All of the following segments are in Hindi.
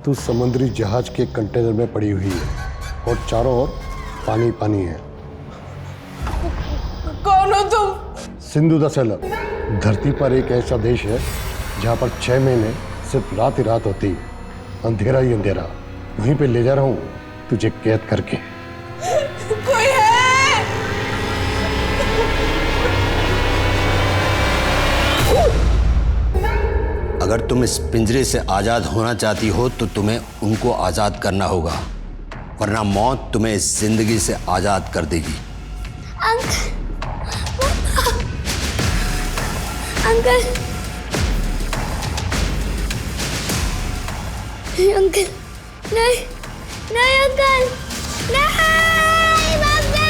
तू समुद्री जहाज के कंटेनर में पड़ी हुई है और चारों ओर पानी पानी है। कौन हो तुम? Sindhu the seller. धरती पर एक ऐसा देश है जहाँ पर 6 महीने सिर्फ रात ही रात होती, अंधेरा ही अंधेरा। वहीं पे ले जा रहा हूँ तुझे कैद करके। कोई है? अगर तुम इस पिंजरे से आजाद होना चाहती हो तो तुम्हें उनको आजाद करना होगा, वरना मौत तुम्हें इस जिंदगी से आजाद कर देगी। अंकल, अंकल, नहीं, नहीं अंकल, नहीं, पापा।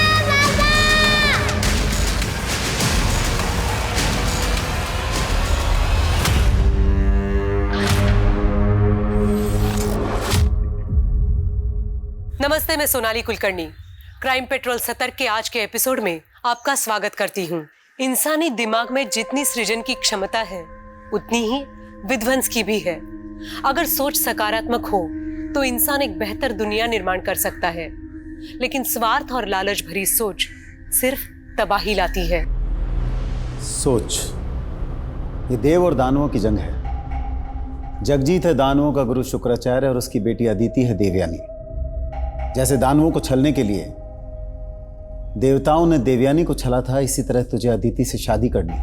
नमस्ते, मैं सोनाली कुलकर्णी। क्राइम पेट्रोल 70 के आज के एपिसोड में आपका स्वागत करती हूँ। इंसानी दिमाग में जितनी सृजन की क्षमता है उतनी ही विध्वंस की भी है। अगर सोच सकारात्मक हो तो इंसान एक बेहतर दुनिया निर्माण कर सकता है, लेकिन स्वार्थ और लालच भरी सोच सिर्फ तबाही लाती है। सोच, ये देव और दानवों की जंग है। जगजीत है दानवों का गुरु शुक्राचार्य और उसकी बेटी अदिति है देवयानी। जैसे दानवों को छलने के लिए देवताओं ने देवयानी को छला था, इसी तरह तुझे अदिति से शादी करनी,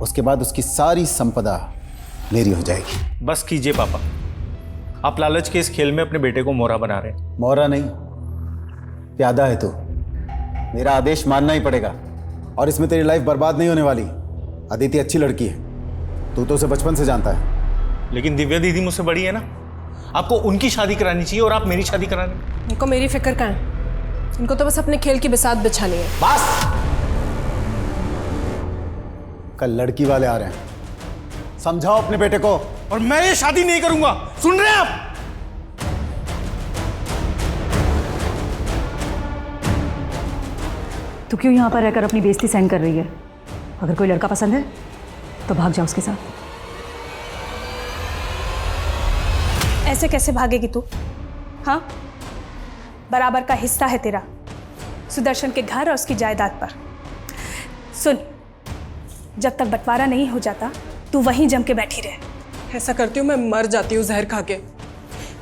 उसके बाद उसकी सारी संपदा मेरी हो जाएगी। बस कीजिए पापा, आप लालच के इस खेल में अपने बेटे को मोहरा बना रहे हैं। मोहरा नहीं, प्यादा है तू। मेरा आदेश मानना ही पड़ेगा और इसमें तेरी लाइफ बर्बाद नहीं होने वाली। अदिति अच्छी लड़की है, तू तो उसे बचपन से जानता है। लेकिन दिव्या दीदी मुझसे बड़ी है ना, आपको उनकी शादी करानी चाहिए और आप मेरी शादी करानी। इनको मेरी फिक्र कहाँ है? इनको तो बस अपने खेल की बिसात बिछानी है। बस, कल लड़की वाले आ रहे हैं, समझाओ अपने बेटे को। और मैं ये शादी नहीं करूंगा, सुन रहे हैं आप? तू क्यों यहाँ पर रहकर अपनी बेइज्जती सहन कर रही है? अगर कोई लड़का पसंद है तो भाग जा उसके साथ। ऐसे कैसे भागेगी तू? हाँ, बराबर का हिस्सा है तेरा सुदर्शन के घर और उसकी जायदाद पर। सुन, जब तक बंटवारा नहीं हो जाता तू वहीं जम के बैठी रहे। ऐसा करती हूँ मैं मर जाती हूँ जहर खा के,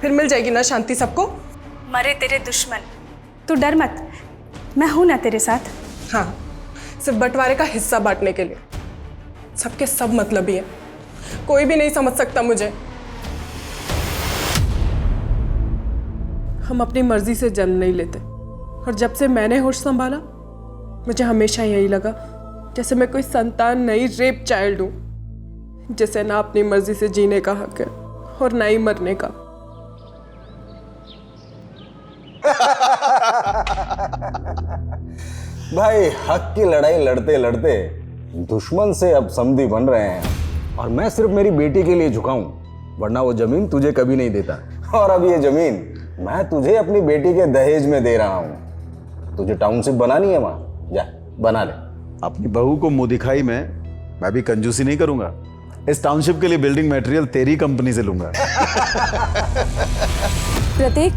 फिर मिल जाएगी ना शांति सबको। मरे तेरे दुश्मन, तू डर मत, मैं हूं ना तेरे साथ। हाँ, सिर्फ बंटवारे का हिस्सा बांटने के लिए। सबके सब मतलबी है, कोई भी नहीं समझ सकता मुझे। हम अपनी मर्जी से जन्म नहीं लेते, और जब से मैंने होश संभाला मुझे हमेशा यही लगा जैसे मैं कोई संतान नहीं, रेप चाइल्ड हूं, जिसे ना अपनी मर्जी से जीने का हक है और ना ही मरने का। भाई, हक की लड़ाई लड़ते लड़ते दुश्मन से अब समधी बन रहे हैं, और मैं सिर्फ मेरी बेटी के लिए झुका हूं, वरना वो जमीन तुझे कभी नहीं देता। और अब ये जमीन मैं तुझे अपनी बेटी के दहेज में दे रहा हूं। तुझे टाउनशिप बनानी है वहां, जा बना ले। अपनी बहू को मुंह दिखाई में मैं भी कंजूसी नहीं करूंगा। इस टाउनशिप के लिए बिल्डिंग मटेरियल तेरी कंपनी से लूंगा। प्रतीक,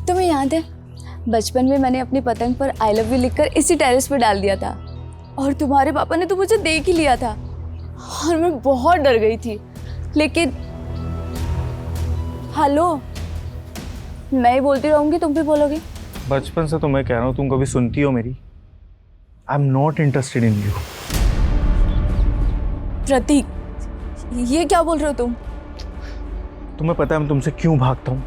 तुम्हें याद है बचपन में मैंने अपनी पतंग पर आई लव यू लिखकर इसी टेरेस पे डाल दिया था, और तुम्हारे पापा ने तो मुझे देख ही लिया था और मैं बहुत डर गई थी। लेकिन हेलो, मैं ही बोलती रहूंगी, तुम भी बोलोगे। बचपन से तो मैं कह रहा हूँ, तुम कभी सुनती हो मेरी? I am not interested in you. Pratik, ये क्या बोल रहे हो तुम? तुम्हें पता है मैं तुमसे क्यों भागता हूँ?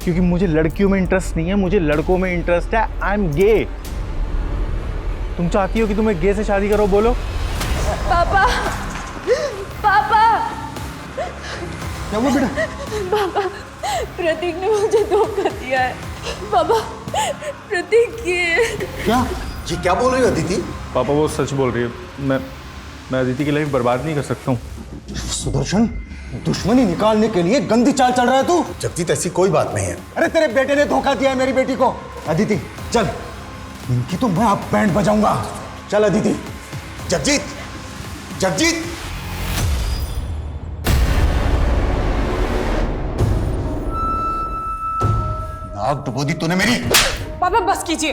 क्योंकि मुझे लड़कियों में इंटरेस्ट नहीं है, मुझे लड़कों में इंटरेस्ट है। I am gay. तुम चाहती हो कि तुम्हें गे से शादी करो? बोलो। पापा, पापा, क्या हुआ बेटा? पापा, प्रतीक ने मुझे धोखा दिया है। पापा, प्रतीक ये क्या बोल रही हो अदिति? पापा वो सच बोल रही है। मैं अदिति की लाइफ बर्बाद नहीं कर सकता हूँ। सुदर्शन, दुश्मनी निकालने के लिए गंदी चाल चल रहा है तू। जगजीत, ऐसी कोई बात नहीं है। अरे तेरे बेटे ने धोखा दिया है मेरी बेटी को। अदिति चल, इनकी तो मैं अब बैंड बजाऊंगा। चल अदिति। जगजीत, जगजीत। आग डुबो दी तूने मेरी। पापा बस कीजिए।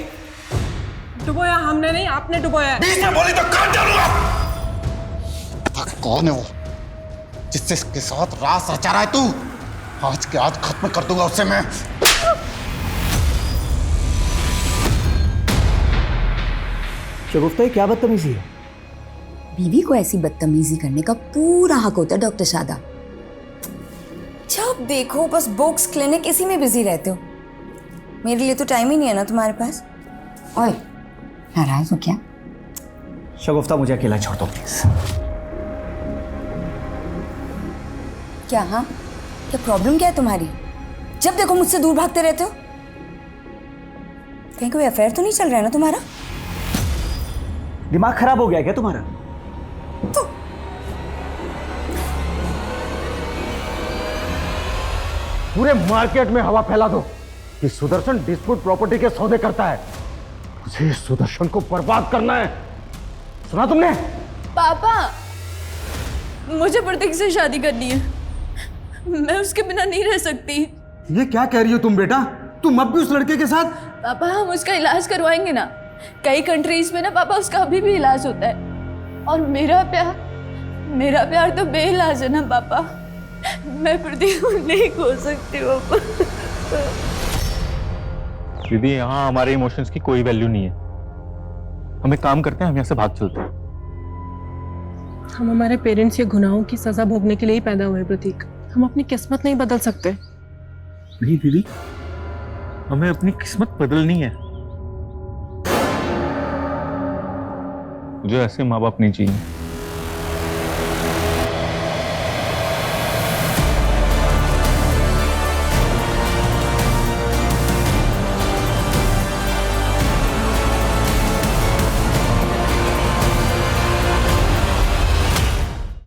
डुबोया हमने नहीं, आपने डुबोया है। बीच में बोली तो काट डालूंगा। पता कौन है वो जिससे इसके साथ रास रचा रहा है तू? आज के आज खत्म कर दूंगा उससे मैं। शगुफ्ता, क्या बदतमीजी है? बीवी को ऐसी बदतमीजी करने का पूरा हक होता है डॉक्टर शादा। जब देखो बस बुक्स, क्लिनिक, इसी में बिजी रहते हो। मेरे लिए तो टाइम ही नहीं है ना तुम्हारे पास। ओए, नाराज हो क्या? शगुफ्ता, मुझे अकेला छोड़ दो प्लीज। क्या? हाँ, क्या प्रॉब्लम क्या है तुम्हारी? जब देखो मुझसे दूर भागते रहते हो। कहीं कोई अफेयर तो नहीं चल रहा है ना तुम्हारा? दिमाग खराब हो गया क्या तुम्हारा? पूरे मार्केट में हवा फैला दो कि सुदर्शन डिस्प्यूट प्रॉपर्टी के सौदे करता है। मुझे सुदर्शन को बर्बाद करना है। सुना तुमने? पापा, मुझे प्रतीक से शादी करनी है। मैं उसके बिना नहीं रह सकती। ये क्या कह रही हो तुम बेटा? तुम अब भी उस लड़के के साथ? पापा, हम उसका इलाज करवाएंगे ना। कई कंट्रीज में ना पापा उसका अभी भी इलाज होता है। और मेरा प्यार तो बेइलाज है ना पापा। मैं प्रतीक को नहीं खो सकती पापा। दीदी, यहाँ हमारे इमोशंस की कोई वैल्यू नहीं है। हम एक काम करते हैं, हम यहाँ से भाग चलते हैं। हम हमारे पेरेंट्स के गुनाहों की सजा भोगने के लिए ही पैदा हुए प्रतीक। हम अपनी किस्मत नहीं बदल सकते। नहीं दीदी, हमें अपनी किस्मत बदलनी है। मुझे ऐसे माँ बाप नहीं चाहिए।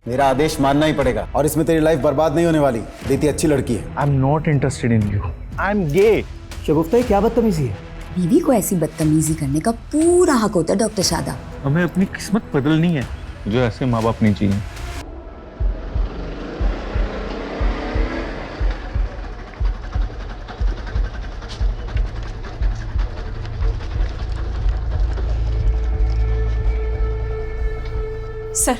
मेरा आदेश मानना ही पड़ेगा, और इसमें तेरी लाइफ बर्बाद नहीं होने वाली। बेटी अच्छी लड़की है। I am not interested in you. I am gay. Shagufta, क्या बदतमीजी है? बीवी को ऐसी बदतमीजी करने का पूरा हक होता है डॉक्टर शादा। हमें अपनी किस्मत बदलनी है। मुझे ऐसे माँ बाप नहीं चाहिए। सर,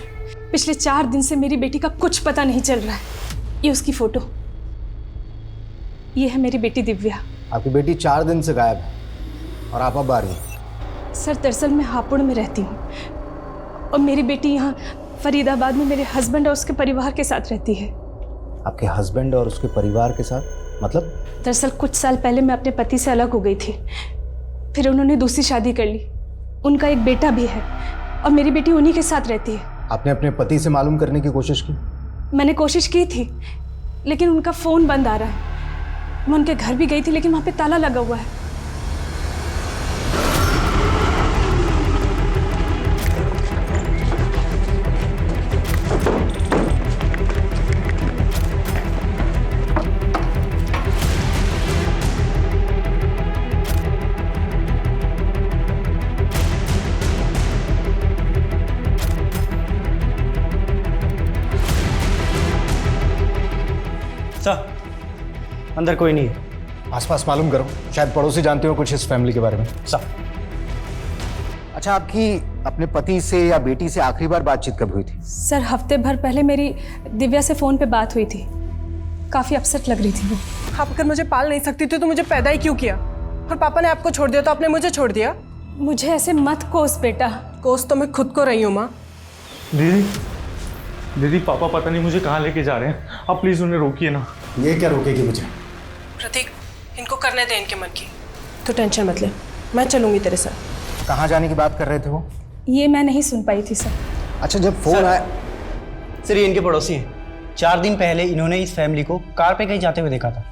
पिछले 4 दिन से मेरी बेटी का कुछ पता नहीं चल रहा है। ये उसकी फोटो, ये है मेरी बेटी दिव्या। आपकी बेटी 4 दिन से गायब है और आप अब आ रही हैं। सर, दरअसल मैं हापुड़ में रहती हूँ और मेरी बेटी यहाँ फरीदाबाद में मेरे हस्बैंड और उसके परिवार के साथ रहती है। आपके हस्बैंड और उसके परिवार के साथ मतलब? दरअसल कुछ साल पहले मैं अपने पति से अलग हो गई थी। फिर उन्होंने दूसरी शादी कर ली। उनका एक बेटा भी है और मेरी बेटी उन्हीं के साथ रहती है। आपने अपने पति से मालूम करने की कोशिश की? मैंने कोशिश की थी, लेकिन उनका फ़ोन बंद आ रहा है। मैं उनके घर भी गई थी, लेकिन वहाँ पे ताला लगा हुआ है। अंदर कोई नहीं है। आसपास मालूम करो, शायद पड़ोसी जानते हो कुछ इस फैमिली के बारे में। सर, अच्छा, आपकी अपने पति से या बेटी से आखिरी बार बातचीत कब हुई थी? सर, हफ्ते भर पहले मेरी दिव्या से फ़ोन पे बात हुई थी। काफ़ी अपसेट लग रही थी वो। आप अगर मुझे पाल नहीं सकती थी तो मुझे पैदा ही क्यों किया? और पापा ने आपको छोड़ दिया तो आपने मुझे छोड़ दिया। मुझे ऐसे मत कोस बेटा। कोस तो मैं खुद को रही हूँ माँ। दीदी, पापा पता नहीं मुझे कहाँ लेके जा रहे हैं। आप प्लीज उन्हें रोकिए ना। ये क्या रोकेगी मुझे? प्रतीक, इनको करने दे इनके मन की। तो टेंशन मत ले, मैं चलूंगी तेरे साथ। कहाँ जाने की बात कर रहे थे वो? ये मैं नहीं सुन पाई थी सर। अच्छा, जब फोन आया। सर, ये इनके पड़ोसी हैं। 4 दिन पहले इन्होंने इस फैमिली को कार पे कहीं जाते हुए देखा था।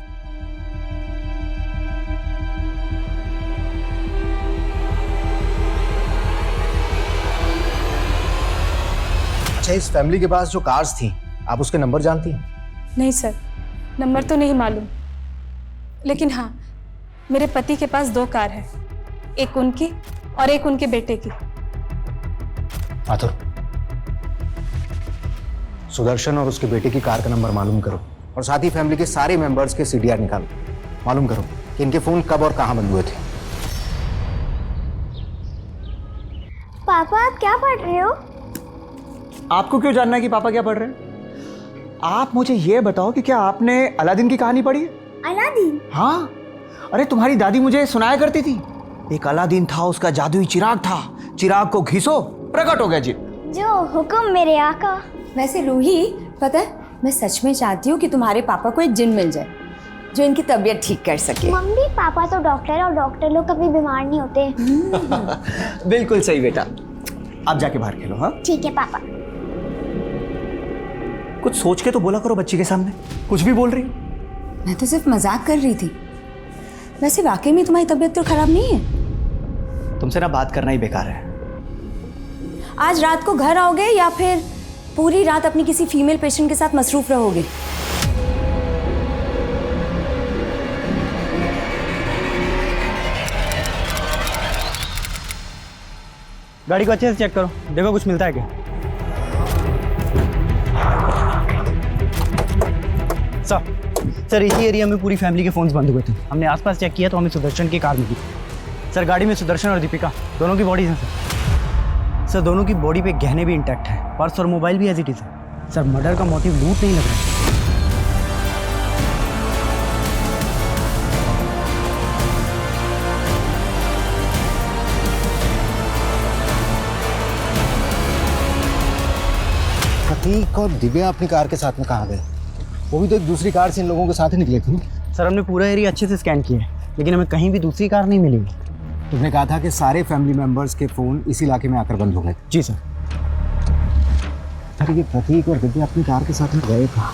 अच्छा, इस फैमिली के पास जो कार्स थी, आप उसके नंबर जानती हैं? नहीं सर, नंबर तो नहीं मालूम, लेकिन हाँ, मेरे पति के पास 2 कार है, एक उनकी और एक उनके बेटे की। माथुर, सुदर्शन और उसके बेटे की कार का नंबर मालूम करो और साथ ही फैमिली के सारे मेंबर्स के CDR निकालो। मालूम करो। कि इनके फोन कब और कहां बंद हुए थे। पापा आप क्या पढ़ रहे हो? आपको क्यों जानना है कि पापा क्या पढ़ रहे हैं? आप मुझे ये बताओ कि क्या आपने अलादीन की कहानी पढ़ी है? अलादीन? हाँ, अरे तुम्हारी दादी मुझे सुनाया करती थी। एक अलादीन था, उसका जादुई चिराग था, चिराग को घिसो प्रकट हो गया जी। जो हुक्म मेरे आका। वैसे रूही, पता है मैं सच में चाहती हूँ कि तुम्हारे पापा को एक जिन मिल जाए जो इनकी तबीयत ठीक कर सके। मम्मी पापा तो डॉक्टर है और डॉक्टर लोग कभी बीमार नहीं होते। बिल्कुल सही बेटा, आप जाके बाहर खेलो। हाँ ठीक है पापा। कुछ सोच के तो बोला करो बच्ची के सामने, कुछ भी बोल रही हो। मैं तो सिर्फ मजाक कर रही थी। वैसे वाकई में तुम्हारी तबीयत तो खराब नहीं है? तुमसे ना बात करना ही बेकार है। आज रात को घर आओगे या फिर पूरी रात अपनी किसी फीमेल पेशेंट के साथ मसरूफ रहोगे? गाड़ी को अच्छे से चेक करो, देखो कुछ मिलता है क्या। सर इसी एरिया में पूरी फैमिली के फोन्स बंद हुए थे। हमने आसपास चेक किया तो हमें सुदर्शन की कार मिली। सर गाड़ी में सुदर्शन और दीपिका दोनों की बॉडीज हैं सर दोनों की बॉडी पे गहने भी इंटैक्ट हैं, पर्स और मोबाइल भी एज इट इज है। सर मर्डर का मोटिव लूट नहीं लग रहा है। प्रतीक और दिव्या अपनी कार के साथ में कहाँ गए? वो भी तो एक दूसरी कार से इन लोगों के साथ ही निकले थे ना? सर हमने पूरा एरिया अच्छे से स्कैन किया है, लेकिन हमें कहीं भी दूसरी कार नहीं मिली। तुमने कहा था कि सारे फैमिली मेंबर्स के फोन इस इलाके में आकर बंद हो गए। जी सर। अरे ये प्रतीक और दिव्या अपनी कार के साथ में गए कहाँ?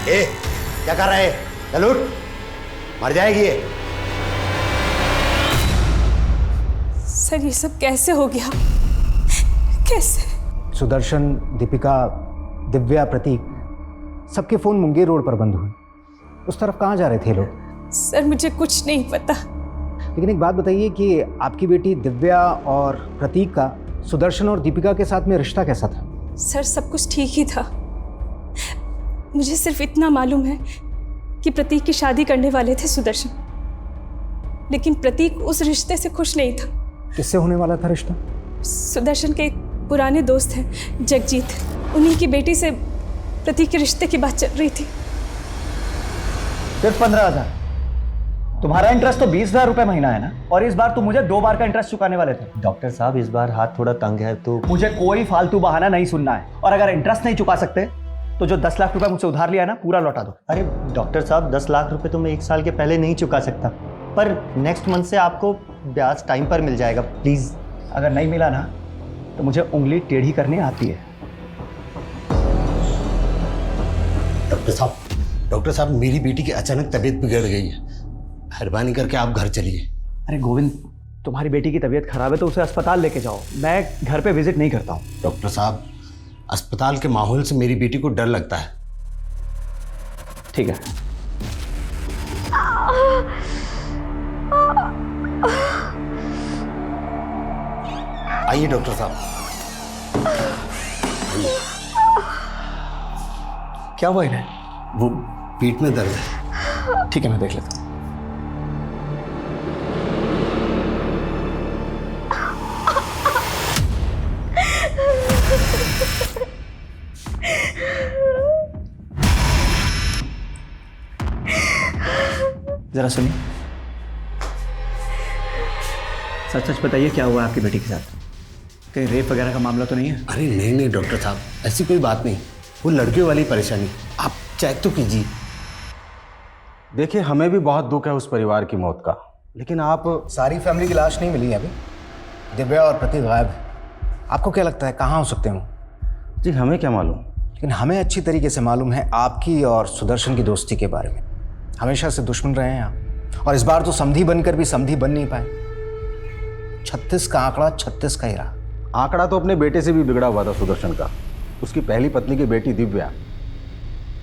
ए, क्या कर रहे हैं? चलूट, मर जाएगी ये। सर ये सब कैसे हो गया? कैसे? सुदर्शन, दीपिका, दिव्या, प्रतीक सबके फोन मुंगेर रोड पर बंद हुए। उस तरफ कहाँ जा रहे थे लोग? सर मुझे कुछ नहीं पता। लेकिन एक बात बताइए कि आपकी बेटी दिव्या और प्रतीक का सुदर्शन और दीपिका के साथ में रिश्ता कैसा था? सर सब कुछ ठीक ही था। मुझे सिर्फ इतना मालूम है कि प्रतीक की शादी करने वाले थे सुदर्शन, लेकिन प्रतीक उस रिश्ते से खुश नहीं था। किससे होने वाला था रिश्ता? सुदर्शन के एक पुराने दोस्त हैं जगजीत, उन्हीं की बेटी से प्रतीक के रिश्ते की बात चल रही थी। सिर्फ 15,000? तुम्हारा इंटरेस्ट तो 20,000 रुपए महीना है ना, और इस बार तुम मुझे 2 बार का इंटरेस्ट चुकाने वाले थे। डॉक्टर साहब इस बार हाथ थोड़ा तंग है तो मुझे कोई फालतू बहाना नहीं सुनना है, और अगर इंटरेस्ट नहीं चुका सकते तो जो 10 लाख रुपए मुझसे उधार लिया है ना पूरा लौटा दो। अरे डॉक्टर साहब 10 लाख रुपए तो मैं 1 साल के पहले नहीं चुका सकता, पर नेक्स्ट मंथ से आपको ब्याज टाइम पर मिल जाएगा, प्लीज। अगर नहीं मिला ना तो मुझे उंगली टेढ़ी करनी आती है। डॉक्टर साहब मेरी बेटी की अचानक तबीयत बिगड़ गई है, मेहरबानी करके आप घर चलिए। अरे गोविंद, तुम्हारी बेटी की तबीयत खराब है तो उसे अस्पताल लेके जाओ, मैं घर पे विजिट नहीं करता हूँ। डॉक्टर साहब अस्पताल के माहौल से मेरी बेटी को डर लगता है। ठीक है। आइए डॉक्टर साहब। क्या हुआ इन्हें? वो पीठ में दर्द है। ठीक है मैं देख लेता हूँ। जरा सुनिए, सच सच बताइए क्या हुआ आपकी बेटी के साथ? कहीं रेप वगैरह का मामला तो नहीं है? अरे नहीं नहीं डॉक्टर साहब, ऐसी कोई बात नहीं, वो लड़कियों वाली परेशानी। आप चेक तो कीजिए। देखिए हमें भी बहुत दुख है उस परिवार की मौत का, लेकिन आप सारी फैमिली की लाश नहीं मिली है अभी। दिव्या और प्रतीक गायब है। आपको क्या लगता है कहाँ हो सकते हो? जी हमें क्या मालूम, लेकिन हमें अच्छी तरीके से मालूम है आपकी और सुदर्शन की दोस्ती के बारे में। हमेशा से दुश्मन रहे हैं आप, और इस बार तो समधी बनकर भी समधी बन नहीं पाए। 36 का आंकड़ा 36 का ही रहा। आंकड़ा तो अपने बेटे से भी बिगड़ा हुआ था सुदर्शन का। उसकी पहली पत्नी की बेटी दिव्या,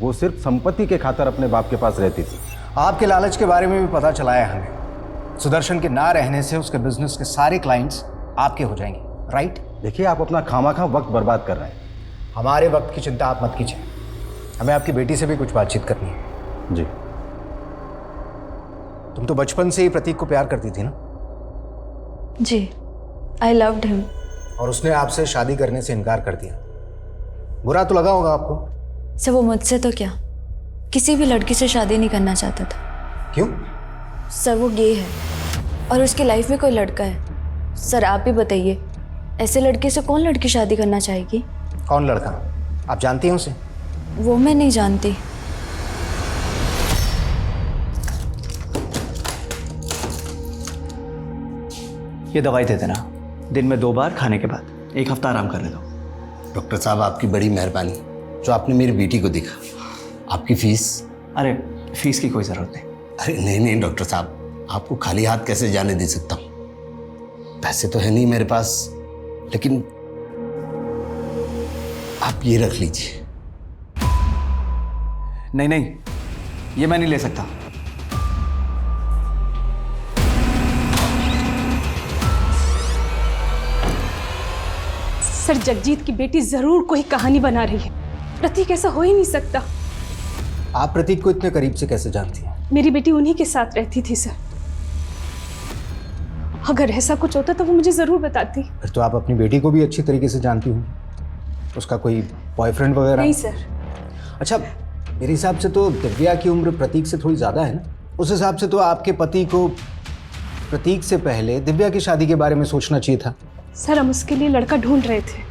वो सिर्फ संपत्ति के खातिर अपने बाप के पास रहती थी। आपके लालच के बारे में भी पता चला है हमें। सुदर्शन के ना रहने से उसके बिजनेस के सारे क्लाइंट्स आपके हो जाएंगे, राइट? देखिए आप अपना खामाखा वक्त बर्बाद कर रहे हैं। हमारे वक्त की चिंता आप मत कीजिए। हमें आपकी बेटी से भी कुछ बातचीत करनी है। जी। तुम तो बचपन से ही प्रतीक को प्यार करती थी ना? जी, आई लव्ड हिम। और उसने आपसे शादी करने से इनकार कर दिया। बुरा तो लगा होगा आपको? सर वो मुझसे तो क्या, किसी भी लड़की से शादी नहीं करना चाहता था। क्यों? सर वो गे है और उसकी लाइफ में कोई लड़का है। सर आप ही बताइए, ऐसे लड़के से कौन लड़की शादी करना चाहेगी? कौन लड़का? आप जानती हैं उसे? वो मैं नहीं जानती। ये दवाई दे देना, दिन में 2 बार खाने के बाद, 1 हफ्ता आराम करने दो। डॉक्टर साहब आपकी बड़ी मेहरबानी जो आपने मेरी बेटी को देखा। आपकी फीस? अरे फीस की कोई ज़रूरत नहीं। अरे नहीं नहीं डॉक्टर साहब, आपको खाली हाथ कैसे जाने दे सकता हूँ। पैसे तो है नहीं मेरे पास, लेकिन आप ये रख लीजिए। नहीं नहीं, ये मैं नहीं ले सकता। सर जगजीत की बेटी जरूर कोई कहानी बना रही है। प्रतीक ऐसा हो ही नहीं सकता। आप प्रतीक को इतने करीब से कैसे जानती हैं? मेरी बेटी उन्हीं के साथ रहती थी सर। अगर ऐसा कुछ होता तो वो मुझे जरूर बताती। फिर तो आप अपनी बेटी को भी अच्छी तरीके से जानती हो। उसका कोई बॉयफ्रेंड वगैरह? नहीं सर। अच्छा, मेरे हिसाब से तो दिव्या की उम्र प्रतीक से थोड़ी ज़्यादा है ना? उस हिसाब से तो आपके पति को प्रतीक से पहले दिव्या की शादी के बारे में सोचना चाहिए था। सर हम उसके लिए लड़का ढूंढ रहे थे,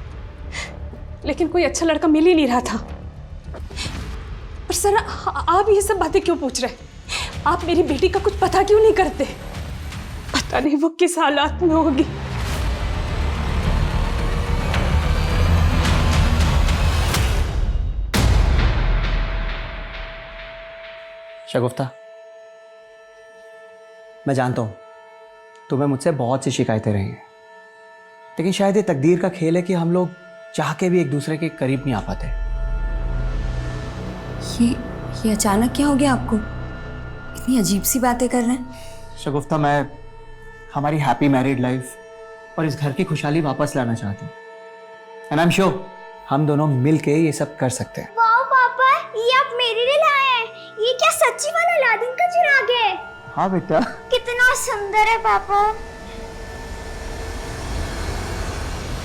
लेकिन कोई अच्छा लड़का मिल ही नहीं रहा था। पर सर आप ये सब बातें क्यों पूछ रहे? आप मेरी बेटी का कुछ पता क्यों नहीं करते? पता नहीं वो किस हालात में होगी। शगुफ्ता, मैं जानता हूँ तुम्हें मुझसे बहुत सी शिकायतें रही हैं, लेकिन शायद ये तकदीर का खेल है कि हम लोग चाह के भी एक दूसरे के करीब नहीं आ पाते। ये अचानक क्या हो गया आपको? इतनी अजीब सी बातें कर रहे हैं। शगुफ्ता, मैं हमारी हैप्पी मैरिड लाइफ और इस घर की खुशहाली वापस लाना चाहता हूँ, एंड आई एम श्योर हम दोनों मिल के ये सब कर सकते हैं। वाओ पापा, ये आप मेरे लिए लाए हैं। ये क्या सच्ची वाला अलादीन का चिराग है? हाँ बेटा। कितना सुंदर है पापा।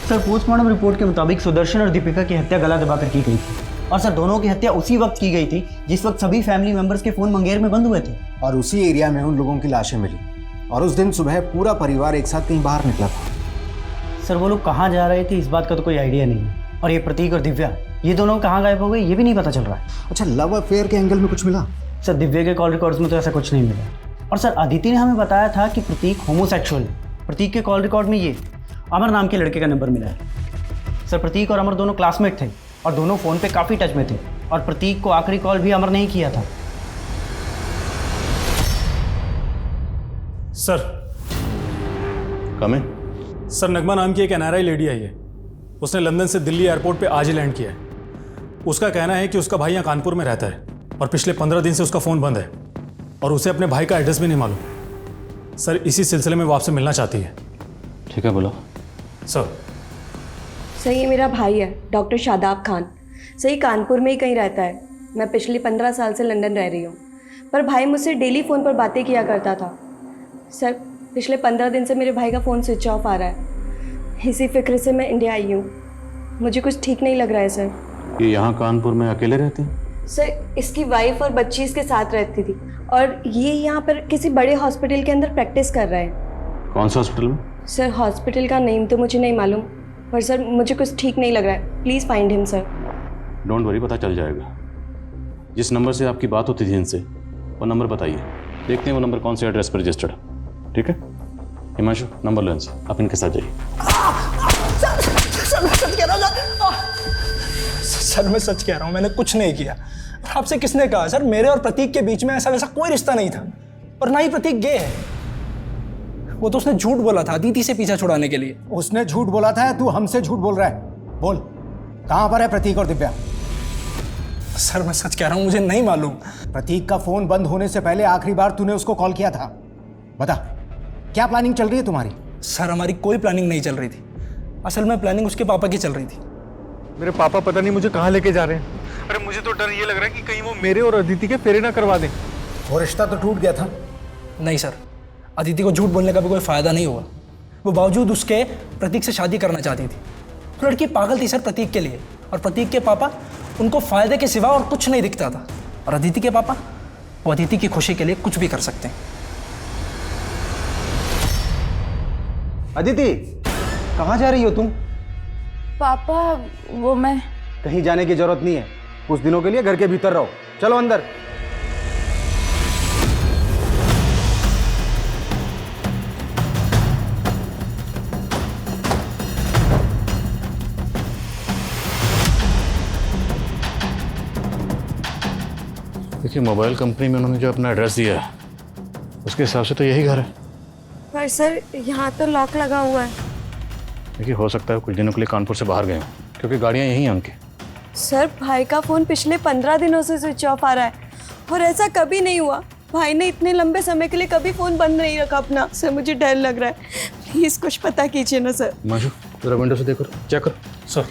सर पोस्टमार्टम रिपोर्ट के मुताबिक सुदर्शन और दीपिका की हत्या गला दबाकर की गई थी, और सर दोनों की हत्या उसी वक्त की गई थी जिस वक्त सभी फैमिली मेंबर्स के फोन मुंगेर में बंद हुए थे, और उसी एरिया में उन लोगों की लाशें मिली। और उस दिन सुबह पूरा परिवार एक साथ कहीं बाहर निकला था। सर वो लोग कहाँ जा रहे थे इस बात का तो कोई आइडिया नहीं है, और ये प्रतीक और दिव्या ये दोनों कहाँ गायब हो गए ये भी नहीं पता चल रहा है। अच्छा, लव अफेयर के एंगल में कुछ मिला? सर दिव्या के कॉल रिकॉर्ड्स में तो ऐसा कुछ नहीं मिला, और सर अदिति ने हमें बताया था कि प्रतीक होमोसेक्सुअल है। प्रतीक के कॉल रिकॉर्ड में ये अमर नाम के लड़के का नंबर मिला है। सर प्रतीक और अमर दोनों क्लासमेट थे और दोनों फ़ोन पे काफ़ी टच में थे, और प्रतीक को आखिरी कॉल भी अमर ने ही किया था। सर कम है? सर नगमा नाम की एक NRI लेडी आई है। उसने लंदन से दिल्ली एयरपोर्ट पे आज ही लैंड किया है। उसका कहना है कि उसका भाई यहाँ कानपुर में रहता है और पिछले 15 दिन से उसका फ़ोन बंद है, और उसे अपने भाई का एड्रेस भी नहीं मालूम। सर इसी सिलसिले में वो आपसे मिलना चाहती है। ठीक है, बोलो। सर ये मेरा भाई है, डॉक्टर शादाब खान। सही कानपुर में ही कहीं रहता है। मैं पिछले 15 साल से लंदन रह रही हूँ, पर भाई मुझसे डेली फ़ोन पर बातें किया करता था। सर पिछले 15 दिन से मेरे भाई का फ़ोन स्विच ऑफ आ रहा है। इसी फिक्र से मैं इंडिया आई हूँ। मुझे कुछ ठीक नहीं लग रहा है सर। ये यहाँ कानपुर में अकेले रहते हैं? सर इसकी वाइफ और बच्ची इसके साथ रहती थी, और ये यहाँ पर किसी बड़े हॉस्पिटल के अंदर प्रैक्टिस कर रहा है। कौन सा हॉस्पिटल में? सर हॉस्पिटल का नेम तो मुझे नहीं मालूम, पर सर मुझे कुछ ठीक नहीं लग रहा है। Please find him sir. Don't worry, पता चल जाएगा। जिस नंबर से आपकी बात होती थी इनसे, वो नंबर बताइए, देखते हैं वो नंबर कौन से एड्रेस पर रजिस्टर्ड है। ठीक है हिमांशु, नंबर लो इनसे, आप इनके साथ जाइए। सर मैं सच कह रहा हूँ, मैंने कुछ नहीं किया। आपसे किसने कहा? सर मेरे और प्रतीक के बीच में ऐसा वैसा कोई रिश्ता नहीं था, और ना ही प्रतीक गे है। वो तो उसने झूठ बोला था अदिति से पीछा छुड़ाने के लिए। उसने झूठ बोला था या तू हमसे झूठ बोल रहा है? बोल, कहां पर है प्रतीक और दिव्या? सर मैं सच कह रहा हूं, मुझे नहीं मालूम। प्रतीक का फोन बंद होने से पहले आखिरी बार तूने उसको कॉल किया था। बता, क्या प्लानिंग चल रही है तुम्हारी? सर हमारी कोई प्लानिंग नहीं चल रही थी। असल में प्लानिंग उसके पापा की चल रही थी। मेरे पापा पता नहीं मुझे कहाँ लेके जा रहे हैं। अरे मुझे तो डर ये लग रहा है कि कहीं वो मेरे और अदिति के फेरे ना करवा दें। वो रिश्ता तो टूट गया था। नहीं सर, अदिति को झूठ बोलने का भी कोई फायदा नहीं हुआ। वो बावजूद उसके प्रतीक से शादी करना चाहती थी। वो लड़की पागल थी सर प्रतीक के लिए, और प्रतीक के पापा उनको फायदे के सिवा और कुछ नहीं दिखता था। और अदिति के पापा, वो अदिति की खुशी के लिए कुछ भी कर सकते हैं। अदिति, कहाँ जा रही हो तुम? पापा वो मैं कहीं जाने की जरूरत नहीं है, कुछ दिनों के लिए घर के भीतर रहो। चलो अंदर। देखिए, मोबाइल कंपनी में उन्होंने जो अपना एड्रेस दिया है उसके हिसाब से तो यही घर है। पर सर यहाँ तो लॉक लगा हुआ है। देखिए, हो सकता है कुछ दिनों के लिए कानपुर से बाहर गए हों, क्योंकि गाड़ियाँ यहीं हैं उनकी। सर भाई का फ़ोन पिछले 15 दिनों से स्विच ऑफ आ रहा है, और ऐसा कभी नहीं हुआ। भाई ने इतने लंबे समय के लिए कभी फ़ोन बंद नहीं रखा अपना। सर मुझे डर लग रहा है, प्लीज़ कुछ पता कीजिए ना सर। माशू, जरा विंडो से देखो, चेक करो। सर,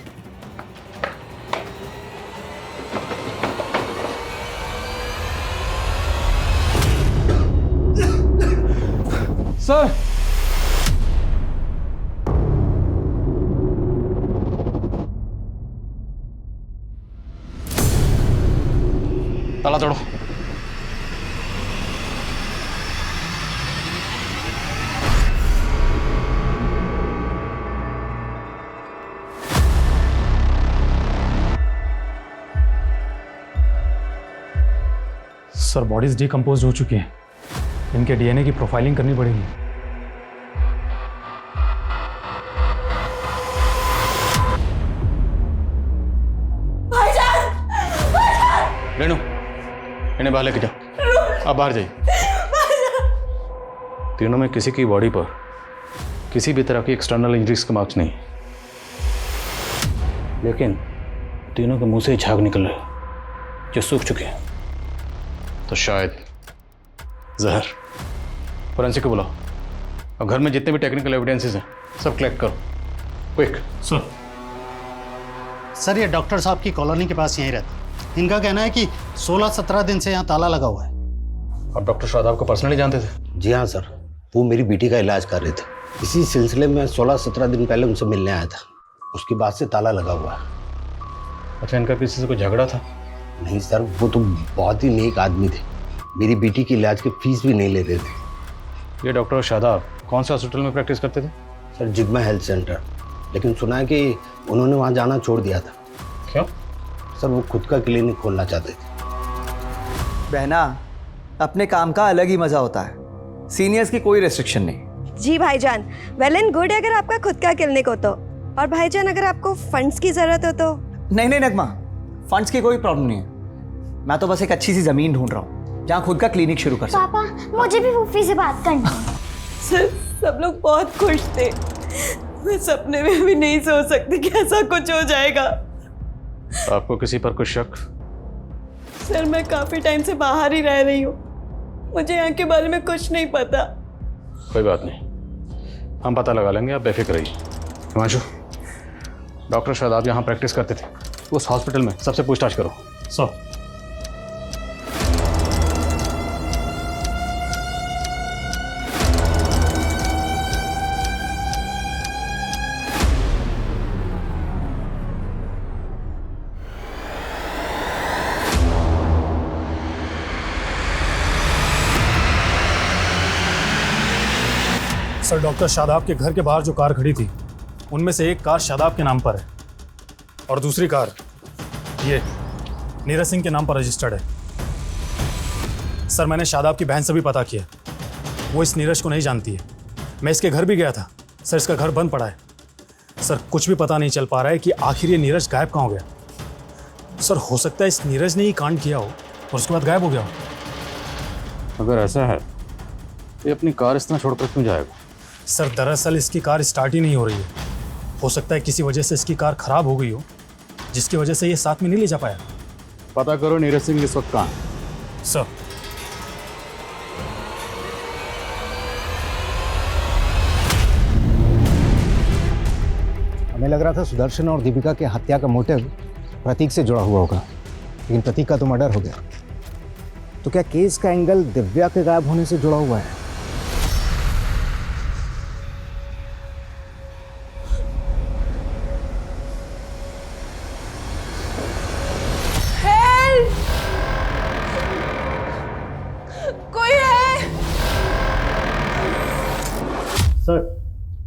सर ताला तोड़ो। सर, बॉडीज डिकम्पोज हो चुकी हैं। इनके डीएनए की प्रोफाइलिंग करनी पड़ेगी। रेनू, इन्हें बाहर लेके जाओ। आप बाहर जाइए। तीनों में किसी की बॉडी पर किसी भी तरह की एक्सटर्नल इंजरीज के मार्क्स नहीं, लेकिन तीनों के मुंह से झाग निकल रहे जो सूख चुके हैं। तो शायद जहर। फोरेंसिक को बुलाओ और घर में जितने भी टेक्निकल एविडेंसेस हैं सब कलेक्ट करो, क्विक। सर, ये डॉक्टर साहब की कॉलोनी के पास यहीं रहते। इनका कहना है कि 16-17 दिन से यहाँ ताला लगा हुआ है। आप डॉक्टर शादाब को पर्सनली जानते थे? जी हाँ सर, वो मेरी बेटी का इलाज कर रहे थे। इसी सिलसिले में 16-17 दिन पहले उनसे मिलने आया था। उसके बाद से ताला लगा हुआ है। अच्छा, इनका किसी से कोई झगड़ा था? नहीं सर, वो तो बहुत ही नेक आदमी थे। मेरी बेटी की इलाज की फीस भी नहीं लेते थे। ये डॉक्टर शादाब कौन से हॉस्पिटल में प्रैक्टिस करते थे? Sir, Jigma health centre. लेकिन सुना है कि उन्होंने वहाँ जाना छोड़ दिया था। क्यों? सर, वो खुद का क्लिनिक खोलना चाहते थे। बहना, अपने काम का अलग ही मजा होता है। सीनियर्स की कोई रेस्ट्रिक्शन नहीं। जी भाईजान, वेल एंड गुड अगर आपका खुद का क्लिनिक हो तो। और भाईजान, अगर आपको फंड्स की जरूरत हो तो। नहीं नहीं नगमा, फंड्स की कोई प्रॉब्लम नहीं है। मैं तो बस एक अच्छी सी जमीन ढूंढ रहा हूँ जहाँ खुद का क्लिनिक शुरू कर सकूं। पापा, मुझे भी फूफी से बात करनी है। सर, सब लोग बहुत खुश थे। मैं सपने में भी नहीं सोच सकती कि ऐसा कुछ हो जाएगा। आपको किसी पर कुछ शक? सर, मैं काफी टाइम से बाहर ही रह रही हूँ, मुझे यहाँ के बारे में कुछ नहीं पता। कोई बात नहीं, हम पता लगा लेंगे, आप बेफिक्र रहिए। हिमांशु, डॉक्टर शादाब यहाँ प्रैक्टिस करते थे, उस हॉस्पिटल में सबसे पूछताछ करो। सर, डॉक्टर शादाब के घर के बाहर जो कार खड़ी थी उनमें से एक कार शादाब के नाम पर है और दूसरी कार ये नीरज सिंह के नाम पर रजिस्टर्ड है। सर, मैंने शादाब की बहन से भी पता किया, वो इस नीरज को नहीं जानती है। मैं इसके घर भी गया था सर, इसका घर बंद पड़ा है। सर, कुछ भी पता नहीं चल पा रहा है कि आखिर ये नीरज गायब कहाँ हो गया। सर, हो सकता है इस नीरज ने ही कांड किया हो और उसके बाद गायब हो गया हो। अगर ऐसा है तो ये अपनी कार इस तरह छोड़कर क्यों जाएगा? सर, दरअसल इसकी कार स्टार्ट ही नहीं हो रही है। हो सकता है किसी वजह से इसकी कार खराब हो गई हो, जिसकी वजह से ये साथ में नहीं ले जा पाया। पता करो नीरज सिंह इस वक्त कहाँ है। सर, हमें लग रहा था सुदर्शन और दीपिका के हत्या का मोटिव प्रतीक से जुड़ा हुआ होगा, लेकिन प्रतीक का तो मर्डर हो गया। तो क्या केस का एंगल दिव्या के गायब होने से जुड़ा हुआ है? सर,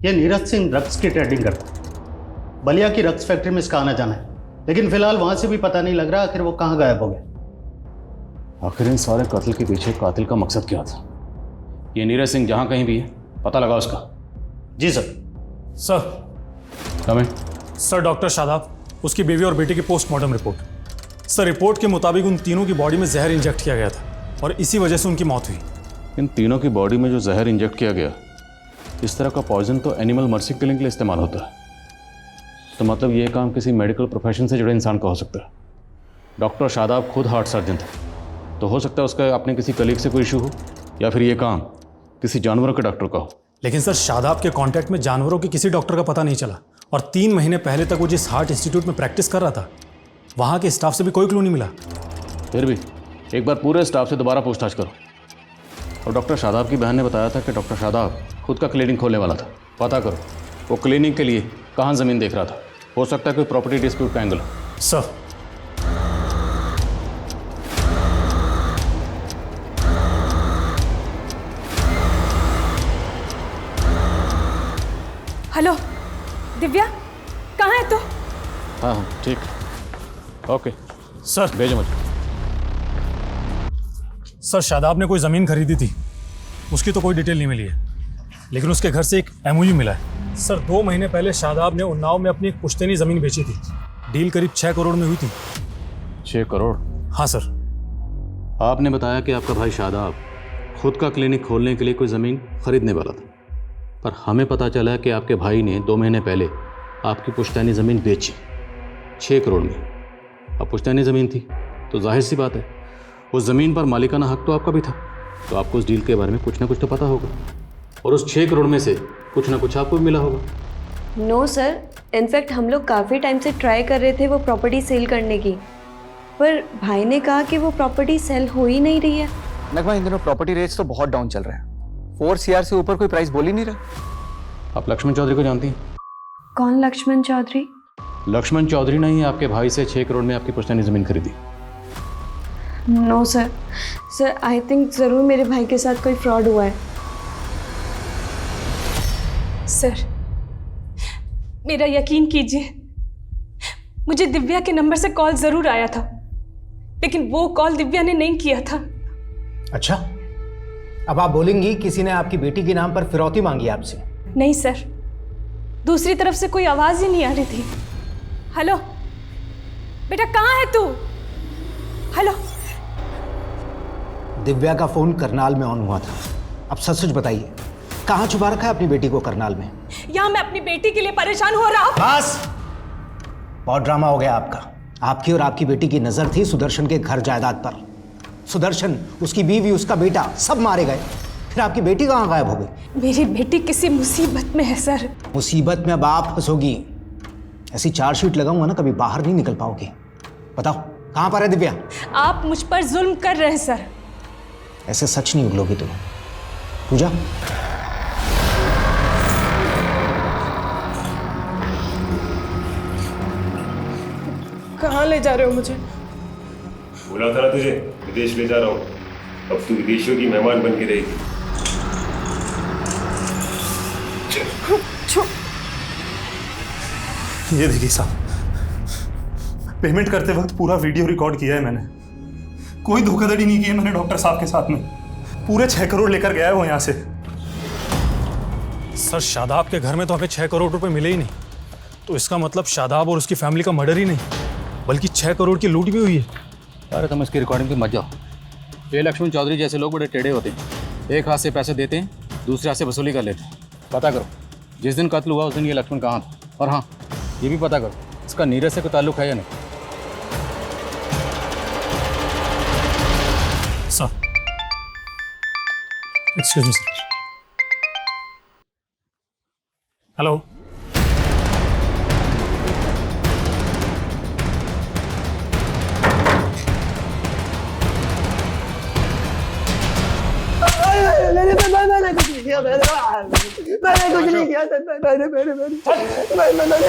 ये नीरज सिंह ड्रग्स की ट्रेडिंग करता है। बलिया की ड्रग्स फैक्ट्री में इसका आना जाना है, लेकिन फिलहाल वहां से भी पता नहीं लग रहा आखिर वो कहाँ गायब हो गया। आखिर इन सारे कत्ल के पीछे कातिल का मकसद क्या था? ये नीरज सिंह जहां कहीं भी है, पता लगा उसका। जी सर। सर कमें। सर, डॉक्टर शादाब, उसकी बीवी और बेटी की पोस्टमार्टम रिपोर्ट। सर, रिपोर्ट के मुताबिक उन तीनों की बॉडी में जहर इंजेक्ट किया गया था और इसी वजह से उनकी मौत हुई। इन तीनों की बॉडी में जो जहर इंजेक्ट किया गया, इस तरह का पॉइजन तो एनिमल मर्सी किलिंग के लिए इस्तेमाल होता है। तो मतलब ये काम किसी मेडिकल प्रोफेशन से जुड़े इंसान का हो सकता है। डॉक्टर शादाब खुद हार्ट सर्जन थे, तो हो सकता है उसका अपने किसी कलीग से कोई इशू हो, या फिर ये काम किसी जानवरों के डॉक्टर का हो। लेकिन सर, शादाब के कांटेक्ट में जानवरों के किसी डॉक्टर का पता नहीं चला, और 3 महीने पहले तक वो जिस हार्ट इंस्टीट्यूट में प्रैक्टिस कर रहा था, वहाँ के स्टाफ से भी कोई क्लू नहीं मिला। फिर भी एक बार पूरे स्टाफ से दोबारा पूछताछ करो। और डॉक्टर शादाब की बहन ने बताया था कि डॉक्टर शादाब खुद का क्लिनिक खोलने वाला था। पता करो वो क्लिनिक के लिए कहाँ ज़मीन देख रहा था। हो सकता है कोई प्रॉपर्टी डिस्प्यूट का एंगल हो। सर, हेलो दिव्या, कहाँ है तू? हाँ हाँ ठीक, ओके सर। भेजो मुझे। सर, शादाब ने कोई ज़मीन खरीदी थी, उसकी तो कोई डिटेल नहीं मिली है, लेकिन उसके घर से एक MOU मिला है। सर, 2 महीने पहले शादाब ने उन्नाव में अपनी एक पुश्तैनी ज़मीन बेची थी। डील करीब 6 करोड़ में हुई थी। 6 करोड़? हाँ सर। आपने बताया कि आपका भाई शादाब खुद का क्लिनिक खोलने के लिए कोई ज़मीन खरीदने वाला था, पर हमें पता चला कि आपके भाई ने 2 महीने पहले आपकी पुश्तैनी ज़मीन बेची 6 करोड़ में। अब पुश्तैनी ज़मीन थी तो जाहिर सी बात है उस ज़मीन पर मालिकाना हक तो आपका भी था, तो आपको उस डील के बारे में कुछ ना कुछ तो पता होगा, और उस 6 करोड़ में से कुछ ना कुछ आपको भी मिला होगा। नो सर, इनफैक्ट हम लोग काफ़ी टाइम से ट्राई कर रहे थे वो प्रॉपर्टी सेल करने की, पर भाई ने कहा कि वो प्रॉपर्टी सेल हो ही नहीं रही है। नगमा, इन दिनों प्रॉपर्टी रेट्स तो बहुत डाउन चल रहे हैं। 4 CR से ऊपर कोई प्राइस बोल ही नहीं रहा। आप लक्ष्मण चौधरी को जानती हैं? कौन लक्ष्मण चौधरी? लक्ष्मण चौधरी ने ही आपके भाई से 6 करोड़ में आपकी पुश्तैनी ज़मीन खरीदी। No sir, sir I think ज़रूर मेरे भाई के साथ कोई फ्रॉड हुआ है। सर, मेरा यकीन कीजिए, मुझे दिव्या के नंबर से कॉल ज़रूर आया था, लेकिन वो कॉल दिव्या ने नहीं किया था। अच्छा, अब आप बोलेंगी किसी ने आपकी बेटी के नाम पर फिरौती मांगी आपसे? नहीं सर, दूसरी तरफ से कोई आवाज़ ही नहीं आ रही थी। हेलो बेटा, कहाँ है तू? हेलो। दिव्या का फोन करनाल में ऑन हुआ था। अब सच सच बताइए, कहाँ छुपा रखा है अपनी बेटी को करनाल में? यहाँ मैं अपनी बेटी के लिए परेशान हो रहा हूँ। बस, बहुत ड्रामा हो गया आपका। आपकी और आपकी बेटी की नजर थी सुदर्शन के घर जायदाद पर। सुदर्शन, उसकी बीवी, उसका बेटा सब मारे गए, फिर आपकी बेटी कहाँ गायब हो गई? मेरी बेटी किसी मुसीबत में है सर। मुसीबत में अब आप फंसोगी। ऐसी चार्जशीट लगाऊंगा ना, कभी बाहर नहीं निकल पाओगे। बताओ कहाँ पर है दिव्या? आप मुझ पर जुल्म कर रहे हैं सर। ऐसे सच नहीं उगलोगी तुम। पूजा, कहाँ ले जा रहे हो मुझे? बोला था ना तुझे, विदेश ले जा रहा हूँ। अब तू विदेशियों की मेहमान बन के रहेगी। ये देखिए साहब, पेमेंट करते वक्त पूरा वीडियो रिकॉर्ड किया है मैंने। कोई धोखाधड़ी नहीं की है मैंने डॉक्टर साहब के साथ में। पूरे 6 करोड़ लेकर गया है वो यहाँ से। सर, शादाब के घर में तो हमें 6 करोड़ रुपए मिले ही नहीं, तो इसका मतलब शादाब और उसकी फैमिली का मर्डर ही नहीं, बल्कि 6 करोड़ की लूट भी हुई है। अरे तुम इसकी रिकॉर्डिंग पे मत जाओ। ये लक्ष्मण चौधरी जैसे लोग बड़े टेढ़े होते हैं। एक हाथ से पैसे देते हैं, दूसरे हाथ से वसूली कर लेते हैं। पता करो जिस दिन कत्ल हुआ उस दिन ये लक्ष्मण कहाँ था, और हाँ ये भी पता करो इसका नीरज से कोई ताल्लुक है या नहीं। Sir, excuse me sir. Hello, मैंने कुछ नहीं किया सर, मैंने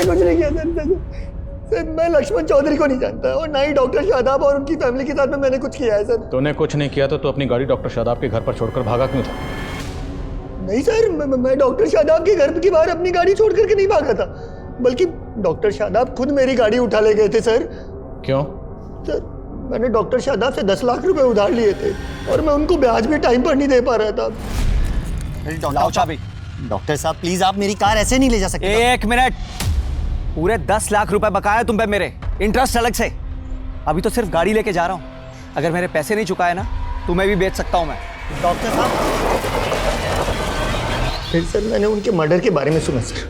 कुछ नहीं किया सर, मैं लक्ष्मण चौधरी को नहीं जानता और ना ही डॉक्टर शादाब और उनकी फैमिली के साथ में मैंने कुछ किया है सर। तूने कुछ नहीं किया तो तू अपनी गाड़ी डॉक्टर शादाब के घर पर छोड़कर भागा क्यों था? नहीं सर, मैं डॉक्टर शादाब के घर के बाहर अपनी गाड़ी छोड़ करके नहीं भागा था, बल्कि डॉक्टर शादाब खुद मेरी गाड़ी उठा ले गए थे सर। क्यों? सर मैंने डॉक्टर शादाब से 10 लाख रुपए उधार लिए थे और मैं उनको ब्याज भी टाइम पर नहीं दे पा रहा था। डॉक्टर साहब प्लीज, आप मेरी कार ऐसे नहीं ले जा सकते। एक मिनट, पूरे 10 लाख रुपए बकाया तुम पे मेरे, इंटरेस्ट अलग से। अभी तो सिर्फ गाड़ी लेके जा रहा हूँ, अगर मेरे पैसे नहीं चुकाए ना तुम्हें भी बेच सकता हूँ मैं। डॉक्टर साहब फिर सर मैंने उनके मर्डर के बारे में सुना सर,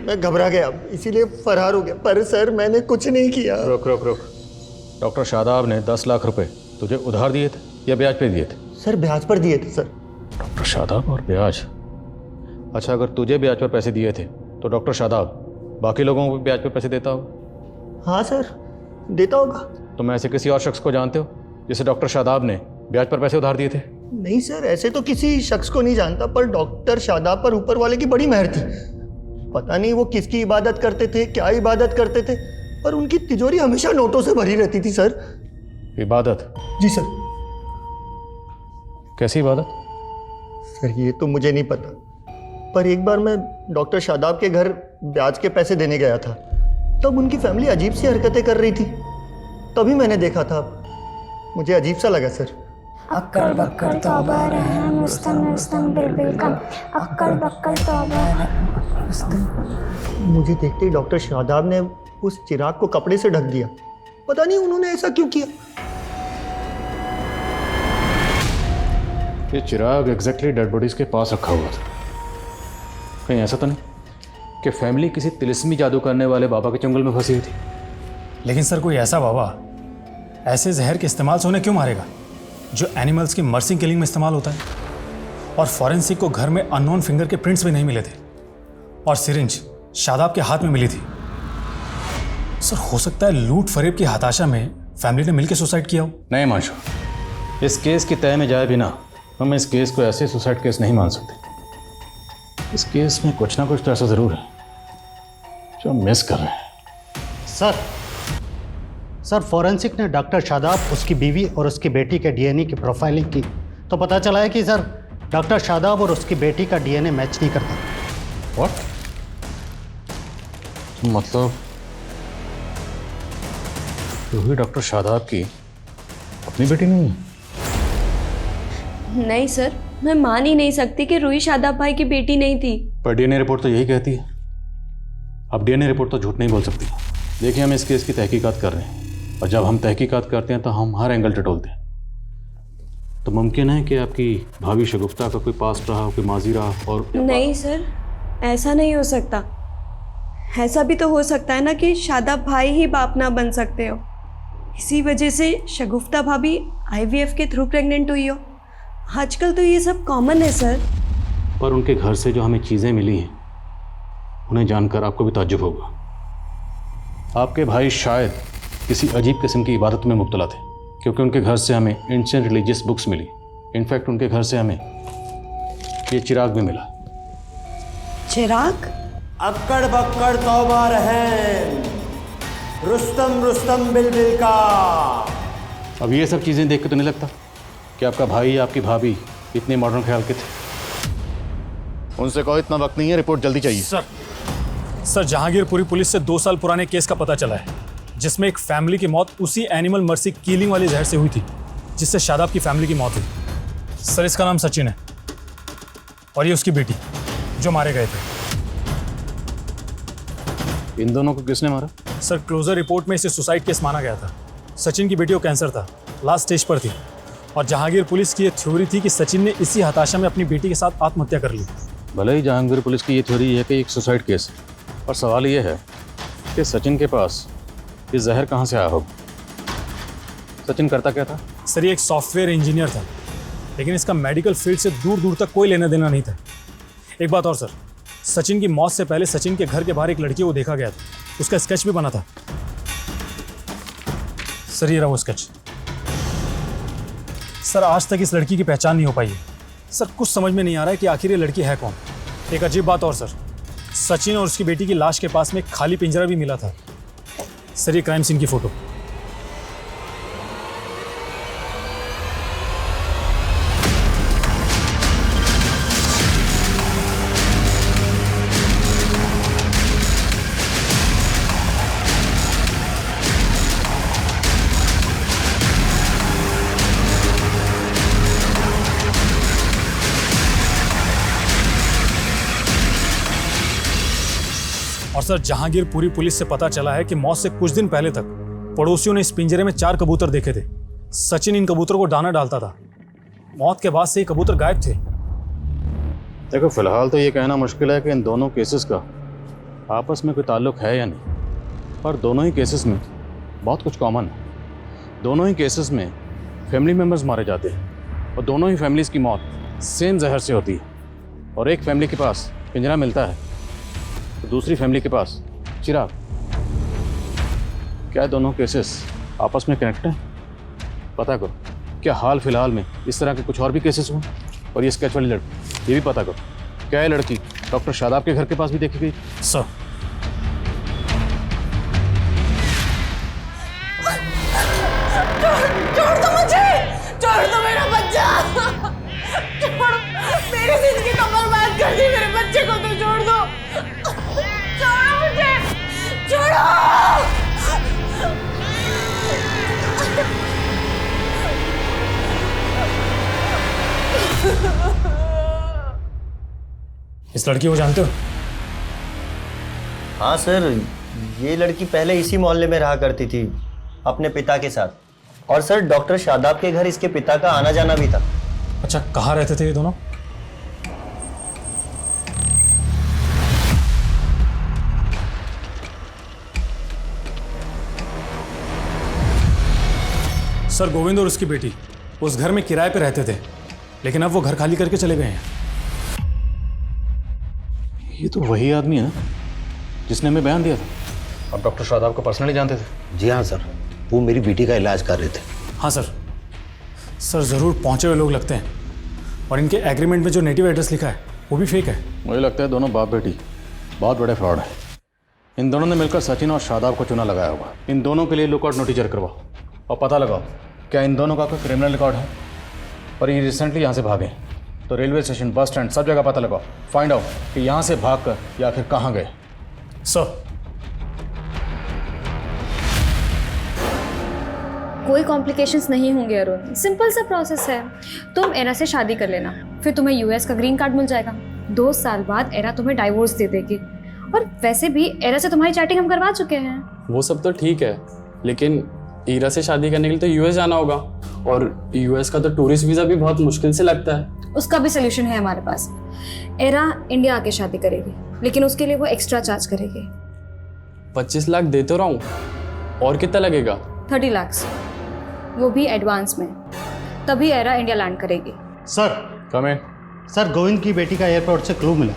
मैं घबरा गया इसीलिए फरार हो गया, पर सर मैंने कुछ नहीं किया। रुक रुक रुक, डॉक्टर शादाब ने 10 लाख रुपए तुझे उधार दिए थे या ब्याज पे दिए थे? सर ब्याज पर दिए थे सर। डॉक्टर शादाब और ब्याज? अच्छा, अगर तुझे ब्याज पर पैसे दिए थे तो डॉक्टर शादाब बाकी लोगों को भी ब्याज पर पैसे देता होगा? हाँ सर देता होगा। तुम ऐसे किसी और शख्स को जानते हो जिसे डॉक्टर शादाब ने ब्याज पर पैसे उधार दिए थे? नहीं सर, ऐसे तो किसी शख्स को नहीं जानता, पर डॉक्टर शादाब पर ऊपर वाले की बड़ी मेहर थी। पता नहीं वो किसकी इबादत करते थे, क्या इबादत करते थे, पर उनकी तिजोरी हमेशा नोटों से भरी रहती थी सर। इबादत? जी सर। कैसी इबादत? सर ये तो मुझे नहीं पता, पर एक बार मैं डॉक्टर शादाब के घर ब्याज के पैसे देने गया था, तब उनकी फैमिली अजीब सी हरकतें कर रही थी, तभी मैंने देखा था। मुझे अजीब सा लगा सर। अक्कड़ बक्कड़ तौबा रहम रुस्तम रुस्तम बिल्बिल कम, अक्कड़ बक्कड़ तौबा। मुझे देखते ही डॉक्टर शादाब ने उस चिराग को कपड़े से ढक दिया, पता नहीं उन्होंने ऐसा क्यों किया। ये चिराग एग्जैक्टली डेड बॉडीज के पास रखा हुआ था, कहीं ऐसा तो नहीं कि फैमिली किसी तिलिस्मी जादू करने वाले बाबा के चंगुल में फंसी हुई थी? लेकिन सर कोई ऐसा बाबा ऐसे जहर के इस्तेमाल से उन्हें क्यों मारेगा जो एनिमल्स की मर्सी किलिंग में इस्तेमाल होता है? और फॉरेंसिक को घर में अननोन फिंगर के प्रिंट्स भी नहीं मिले थे और सिरिंज शादाब के हाथ में मिली थी। सर हो सकता है लूट फरेब की हताशा में फैमिली ने मिलकर सुसाइड किया हो। नहीं मानशो, इस केस की तय में जाए बिना हम इस केस को ऐसे सुसाइड केस नहीं मान सकते। इस केस में कुछ ना कुछ तो ऐसा जरूर है जो हम मिस कर रहे हैं। सर फॉरेंसिक ने डॉक्टर शादाब, उसकी बीवी और उसकी बेटी के डीएनए की प्रोफाइलिंग की तो पता चला है कि सर डॉक्टर शादाब और उसकी बेटी का डीएनए मैच नहीं करता। व्हाट? मतलब रूही डॉक्टर शादाब की अपनी बेटी नहीं है? नहीं सर, मैं मान ही नहीं सकती कि रूही शादाब भाई की बेटी नहीं थी। पर डीएनए रिपोर्ट तो यही कहती है। अब डीएनए रिपोर्ट तो झूठ नहीं बोल सकती। देखिए हम इस केस की तहकीकात कर रहे हैं और जब हम तहकीकात करते हैं तो हम हर एंगल टटोलते हैं। तो मुमकिन है कि आपकी भाभी शगुफ्ता का कोई पास्ट रहा हो, कोई माजी रहा और... नहीं सर, ऐसा नहीं हो सकता। ऐसा भी तो हो सकता है ना कि शादाब भाई ही बाप ना बन सकते हो, इसी वजह से शगुफ्ता भाभी IVF के थ्रू प्रेग्नेंट हुई हो। आजकल तो ये सब कॉमन है सर। पर उनके घर से जो हमें चीज़ें मिली हैं उन्हें जानकर आपको भी ताज्जुब होगा। आपके भाई शायद किसी अजीब किस्म की इबादत में मुब्तला थे, क्योंकि उनके घर से हमें एंशिएंट रिलीजियस बुक्स मिली। इनफैक्ट उनके घर से हमें ये चिराग भी मिला। चिराग? अक्कड़ बक्कड़ तौबा रहम रुस्तम रुस्तम बिल्बिल का। अब ये सब चीज़ें देख के तो नहीं लगता कि आपका भाई या आपकी भाभी इतने मॉडर्न ख्याल के थे। उनसे कहो इतना वक्त नहीं है, रिपोर्ट जल्दी चाहिए। सर जहांगीरपुरी पुलिस से 2 साल पुराने केस का पता चला है जिसमें एक फैमिली की मौत उसी एनिमल मर्सी किलिंग वाले जहर से हुई थी जिससे शादाब की फैमिली की मौत हुई। सर इसका नाम सचिन है और ये उसकी बेटी जो मारे गए थे। इन दोनों को किसने मारा? सर क्लोजर रिपोर्ट में इसे सुसाइड केस माना गया था। सचिन की बेटी को कैंसर था, लास्ट स्टेज पर थी और जहांगीर पुलिस की ये थ्योरी थी कि सचिन ने इसी हताशा में अपनी बेटी के साथ आत्महत्या कर ली। भले ही जहांगीर पुलिस की ये थ्योरी है कि एक सुसाइड केस है, और सवाल ये है कि सचिन के पास ये जहर कहाँ से आया होगा? सचिन करता क्या था? सर ये एक सॉफ्टवेयर इंजीनियर था, लेकिन इसका मेडिकल फील्ड से दूर दूर तक कोई लेना देना नहीं था। एक बात और सर, सचिन की मौत से पहले सचिन के घर के बाहर एक लड़की को देखा गया था, उसका स्केच भी बना था। सर ये रहा वो स्केच। सर आज तक इस लड़की की पहचान नहीं हो पाई है। सर कुछ समझ में नहीं आ रहा है कि आखिर ये लड़की है कौन। एक अजीब बात और सर, सचिन और उसकी बेटी की लाश के पास में एक खाली पिंजरा भी मिला था। सर ये क्राइम सीन की फोटो। और सर जहांगीर पूरी पुलिस से पता चला है कि मौत से कुछ दिन पहले तक पड़ोसियों ने इस पिंजरे में 4 कबूतर देखे थे। सचिन इन कबूतरों को दाना डालता था। मौत के बाद से ये कबूतर गायब थे। देखो फिलहाल तो ये कहना मुश्किल है कि इन दोनों केसेस का आपस में कोई ताल्लुक है या नहीं, पर दोनों ही केसेस में बहुत कुछ कॉमन है। दोनों ही केसेस में फैमिली मेम्बर्स मारे जाते हैं और दोनों ही फैमिलीज़ की मौत सेम जहर से होती है। और एक फैमिली के पास पिंजरा मिलता है तो दूसरी फैमिली के पास चिराग। क्या दोनों केसेस आपस में कनेक्ट हैं? पता करो। क्या हाल फिलहाल में इस तरह के कुछ और भी केसेस हुए? और ये स्केच वाली लड़की, ये भी पता करो, क्या ये लड़की डॉक्टर शादाब के घर के पास भी देखी गई? सर छोड़ दो मुझे, छोड़ दो मेरा बच्चा, छोड़, मेरी जिंदगी तो बर्बाद कर दी, मेरे बच्चे को तो छोड़ दो, छोड़ो मुझे, छोड़ो। इस लड़की को जानते हो? हाँ सर, ये लड़की पहले इसी मोहल्ले में रहा करती थी अपने पिता के साथ। और सर डॉक्टर शादाब के घर इसके पिता का आना जाना भी था। अच्छा, कहाँ रहते थे ये दोनों? सर गोविंद और उसकी बेटी उस घर में किराए पे रहते थे, लेकिन अब वो घर खाली करके चले गए हैं। ये तो वही आदमी है ना जिसने हमें बयान दिया था। अब डॉक्टर शादाब को पर्सनली जानते थे? जी हाँ सर, वो मेरी बेटी का इलाज कर रहे थे। हाँ सर, सर ज़रूर पहुंचे हुए लोग लगते हैं। और इनके एग्रीमेंट में जो नेटिव एड्रेस लिखा है वो भी फेक है। मुझे लगता है दोनों बाप बेटी बहुत बड़े फ्रॉड है। इन दोनों ने मिलकर सचिन और शादाब को चुना लगाया होगा। इन दोनों के लिए लुकआउट नोटिस जारी करवाओ और पता लगाओ क्या इन दोनों का कोई क्रिमिनल रिकॉर्ड है। और ये रिसेंटली यहाँ से भागे, तो रेलवे स्टेशन, बस स्टैंड, सब जगह पता लगाओ, फाइंड आउट कि यहाँ से भागकर या आखिर कहाँ गए। सर कोई कॉम्प्लिकेशंस नहीं होंगे अरुण, सिंपल सा प्रोसेस है। तुम एरा से शादी कर लेना, फिर तुम्हें यूएस का ग्रीन कार्ड मिल जाएगा। 2 साल बाद एरा तुम्हें डाइवोर्स दे देगी। और वैसे भी एरा से तुम्हारी चैटिंग हम करवा चुके हैं। वो सब तो ठीक है, लेकिन ईरा से शादी करने के लिए तो यूएस जाना होगा, और यूएस का तो टूरिस्ट वीज़ा भी बहुत मुश्किल से लगता है। उसका भी सोल्यूशन है हमारे पास। एरा इंडिया आके शादी करेगी, लेकिन उसके लिए वो एक्स्ट्रा चार्ज करेगी। 25 लाख दे तो रहा हूँ, और कितना लगेगा? 30 लाख, वो भी एडवांस में। तभी एरा इंडिया लैंड करेगी। सर कम इन। सर गोविंद की बेटी का एयरपोर्ट से क्लू मिला।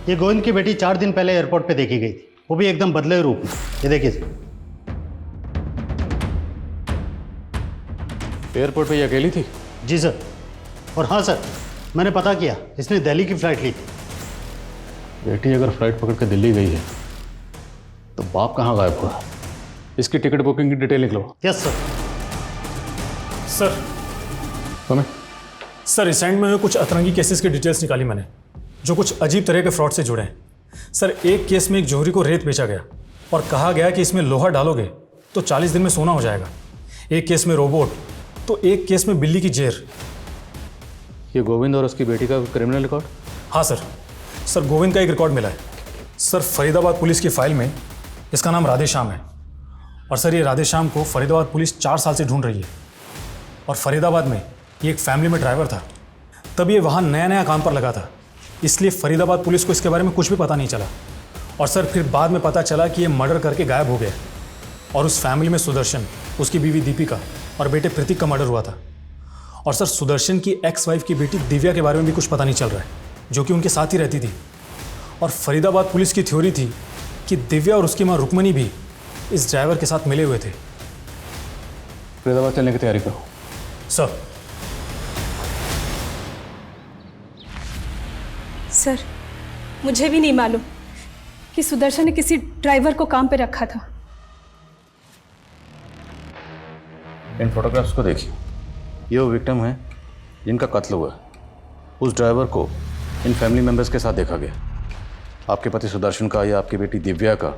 ये गोविंद की बेटी 4 दिन पहले एयरपोर्ट पे देखी गई थी, वो भी एकदम बदले रूप में। ये देखिए सर। एयरपोर्ट पे ये अकेली थी? जी सर। और हाँ सर, मैंने पता किया, इसने दिल्ली की फ्लाइट ली थी। बेटी अगर फ्लाइट पकड़ के दिल्ली गई है तो बाप कहाँ गायब हुआ? इसकी टिकट बुकिंग की डिटेल निकलो। Yes sir. सर हमें सर रिसेंट में हुए कुछ अतरंगी केसेस की डिटेल्स निकाली मैंने, जो कुछ अजीब तरह के फ्रॉड से जुड़े हैं। सर एक केस में एक जौहरी को रेत बेचा गया और कहा गया कि इसमें लोहा डालोगे तो 40 दिन में सोना हो जाएगा। एक केस में रोबोट, तो एक केस में बिल्ली की जेर। ये गोविंद और उसकी बेटी का क्रिमिनल रिकॉर्ड? हाँ सर, सर गोविंद का एक रिकॉर्ड मिला है। सर फरीदाबाद पुलिस की फाइल में इसका नाम राधे श्याम है। और सर ये राधे श्याम को फरीदाबाद पुलिस 4 साल से ढूंढ रही है। और फरीदाबाद में ये एक फैमिली में ड्राइवर था, तब ये वहाँ नया नया काम पर लगा था, इसलिए फरीदाबाद पुलिस को इसके बारे में कुछ भी पता नहीं चला। और सर फिर बाद में पता चला कि ये मर्डर करके गायब हो गया। और उस फैमिली में सुदर्शन, उसकी बीवी दीपिका और बेटे प्रतीक का मर्डर हुआ था। और सर सुदर्शन की एक्स वाइफ की बेटी दिव्या के बारे में भी कुछ पता नहीं चल रहा है, जो कि उनके साथ ही रहती थी। और फरीदाबाद पुलिस की थ्योरी थी कि दिव्या और उसकी माँ रुक्मणी भी इस ड्राइवर के साथ मिले हुए थे। फरीदाबाद चलने की तैयारी करो। सर मुझे भी नहीं मालूम कि सुदर्शन ने किसी ड्राइवर को काम पे रखा था। इन फोटोग्राफ्स को देखिए, ये वो विक्टिम है जिनका कत्ल हुआ। उस ड्राइवर को इन फैमिली मेंबर्स के साथ देखा गया। आपके पति सुदर्शन का या आपकी बेटी दिव्या का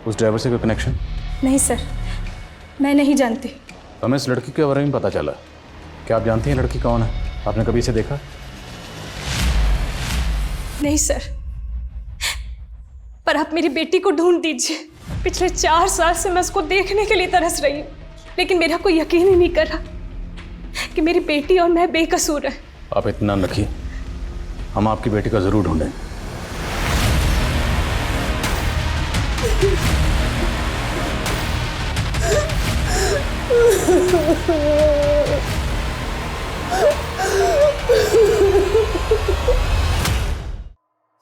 उस ड्राइवर से कोई कनेक्शन? नहीं सर, मैं नहीं जानती। हमें इस लड़की के बारे में पता चला। क्या आप जानती हैं लड़की कौन है? आपने कभी इसे देखा? नहीं सर, पर आप मेरी बेटी को ढूंढ दीजिए। पिछले 4 साल से मैं उसको देखने के लिए तरस रही हूँ, लेकिन मेरा कोई यकीन ही नहीं कर रहा कि मेरी बेटी और मैं बेकसूर है। आप इतना रखिए, हम आपकी बेटी का जरूर ढूंढें।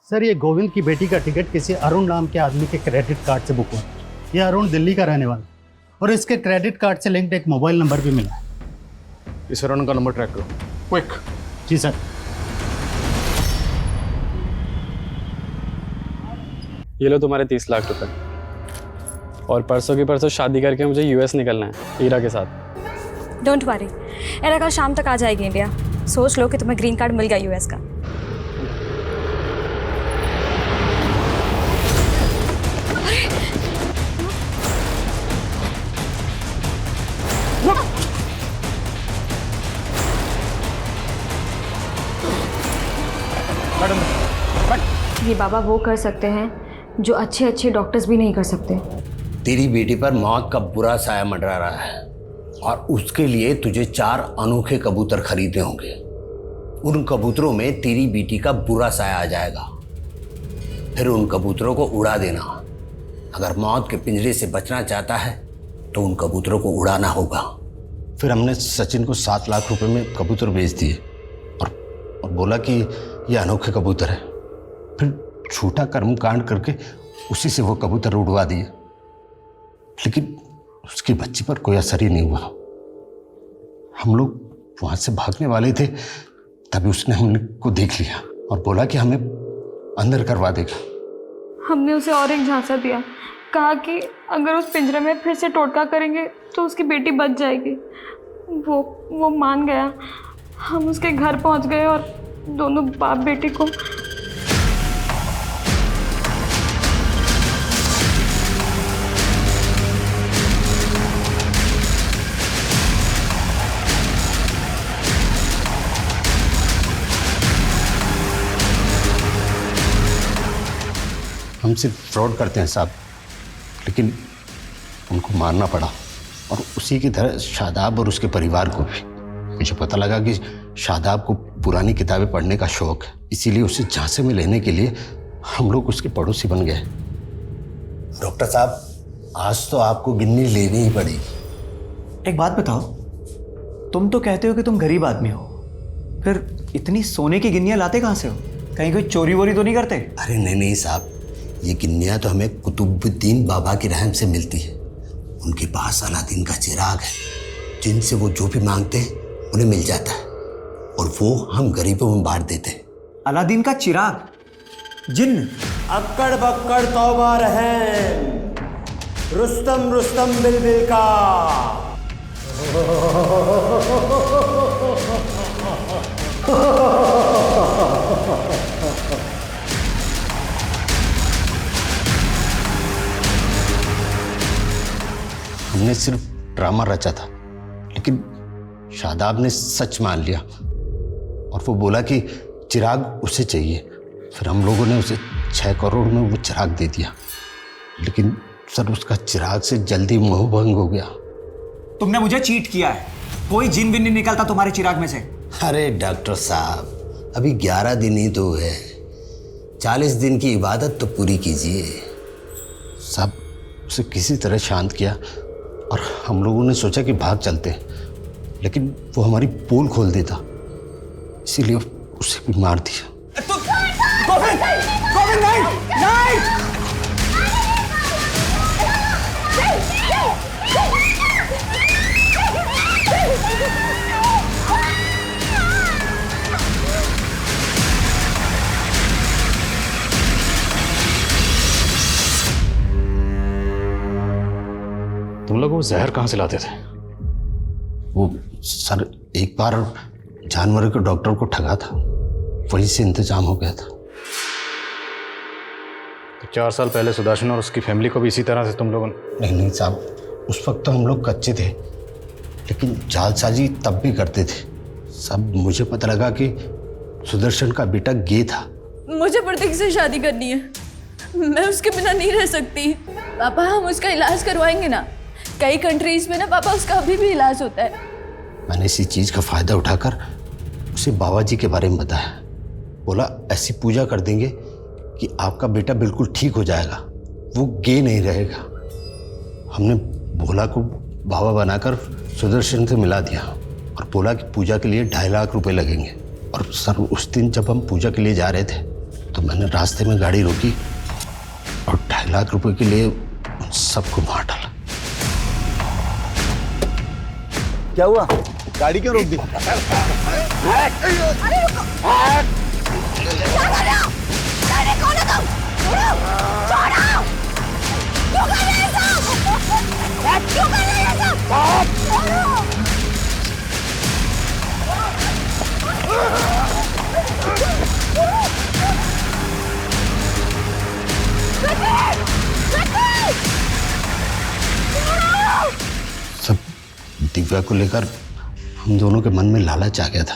सर, ये गोविंद की बेटी का टिकट किसी अरुण नाम के आदमी के क्रेडिट कार्ड से बुक हुआ। ये अरुण दिल्ली का रहने वाला और इसके क्रेडिट कार्ड से लिंक्ड एक मोबाइल नंबर भी मिला है। इस अरुण का नंबर ट्रैक करो, क्विक। जी सर। ये लो तुम्हारे 30 लाख रुपए, और परसों की परसों शादी करके मुझे यूएस निकलना है ईरा के साथ। डोंट वरी, एरा कल शाम तक आ जाएगी इंडिया। सोच लो कि तुम्हें ग्रीन कार्ड मिल गया यूएस का। ये बाबा वो कर सकते हैं जो अच्छे अच्छे डॉक्टर्स भी नहीं कर सकते। तेरी बेटी पर मौत का बुरा साया मंडरा रहा है और उसके लिए तुझे 4 अनोखे कबूतर खरीदने होंगे। उन कबूतरों में तेरी बेटी का बुरा साया आ जाएगा, फिर उन कबूतरों को उड़ा देना। अगर मौत के पिंजरे से बचना चाहता है तो उन कबूतरों को उड़ाना होगा। फिर हमने सचिन को 7 लाख रुपए में कबूतर बेच दिए और बोला कि ये अनोखे कबूतर है। फिर छोटा कर्मकांड करके उसी से वो कबूतर उड़वा दिए, लेकिन उसकी बच्ची पर कोई असर ही नहीं हुआ। हम लोग वहां से भागने वाले थे, तभी उसने हमको देख लिया और बोला कि हमें अंदर करवा देगा। हमने उसे और एक झांसा दिया, कहा कि अगर उस पिंजरे में फिर से टोटका करेंगे तो उसकी बेटी बच जाएगी। वो मान गया। हम उसके घर पहुंच गए और दोनों बाप बेटी को हम सिर्फ फ्रॉड करते हैं साहब, लेकिन उनको मारना पड़ा, और उसी की तरह शादाब और उसके परिवार को भी। मुझे पता लगा कि शादाब को पुरानी किताबें पढ़ने का शौक है, इसीलिए उसे झांसे में लेने के लिए हम लोग उसके पड़ोसी बन गए। डॉक्टर साहब, आज तो आपको गिन्नी लेनी ही पड़ेगी। एक बात बताओ, तुम तो कहते हो कि तुम गरीब आदमी हो, फिर इतनी सोने की गिन्नियां लाते कहाँ से हो? कहीं कोई चोरी वोरी तो नहीं करते? अरे नहीं साहब, ये गिन्नियाँ तो हमें कुतुबुद्दीन बाबा की रहम से मिलती है। उनके पास अलादीन का चिराग है, जिनसे वो जो भी मांगते हैं उन्हें मिल जाता है, और वो हम गरीबों में बांट देते हैं। अलादीन का चिराग? जिन? अक्कड़ बक्कड़ तौबा रहम, रुस्तम रुस्तम बिलबिल का। हमने सिर्फ ड्रामा रचा था, लेकिन शादाब ने सच मान लिया और वो बोला कि चिराग उसे चाहिए। फिर हम लोगों ने उसे 6 करोड़ में वो चिराग दे दिया, लेकिन सर उसका चिराग से जल्दी मोह भंग हो गया। तुमने मुझे चीट किया है। कोई जिन विन नहीं निकलता तुम्हारे चिराग में से। अरे डॉक्टर साहब, अभी 11 दिन ही तो है, 40 दिन की इबादत तो पूरी कीजिए। सब उसे किसी तरह शांत किया और हम लोगों ने सोचा कि भाग चलते, लेकिन वो हमारी पोल खोल देता, इसीलिए उसे भी मार दिया। गोविंद! गोविंद नहीं! नहीं! तुम लोग वो जहर कहाँ से लाते थे? वो सर एक बार जानवर के डॉक्टर को ठगा था, वहीं से इंतजाम हो गया था। तो 4 साल पहले सुदर्शन और उसकी फैमिली को भी इसी तरह से तुम लोगों ने? नहीं साहब, उस वक्त तो हम लोग कच्चे थे, लेकिन जालसाजी तब भी करते थे। सब मुझे पता लगा कि सुदर्शन का बेटा गे था। मुझे प्रतीक से शादी करनी है, मैं उसके बिना नहीं रह सकती। पापा हम उसका इलाज करवाएंगे ना, कई कंट्रीज में ना पापा उसका अभी भी इलाज होता है। मैंने इसी चीज का फायदा उठाकर उसे बाबा जी के बारे में बताया। बोला ऐसी पूजा कर देंगे कि आपका बेटा बिल्कुल ठीक हो जाएगा, वो गे नहीं रहेगा। हमने भोला को बाबा बनाकर सुदर्शन से मिला दिया और बोला कि पूजा के लिए 2.5 लाख रुपए लगेंगे। और सर उस दिन जब हम पूजा के लिए जा रहे थे तो मैंने रास्ते में गाड़ी रोकी और 2.5 लाख रुपए के लिए उन सबको मार डाला। क्या हुआ? गाड़ी क्यों रोक दी? सब दिव्या को लेकर हम दोनों के मन में लालच आ गया था।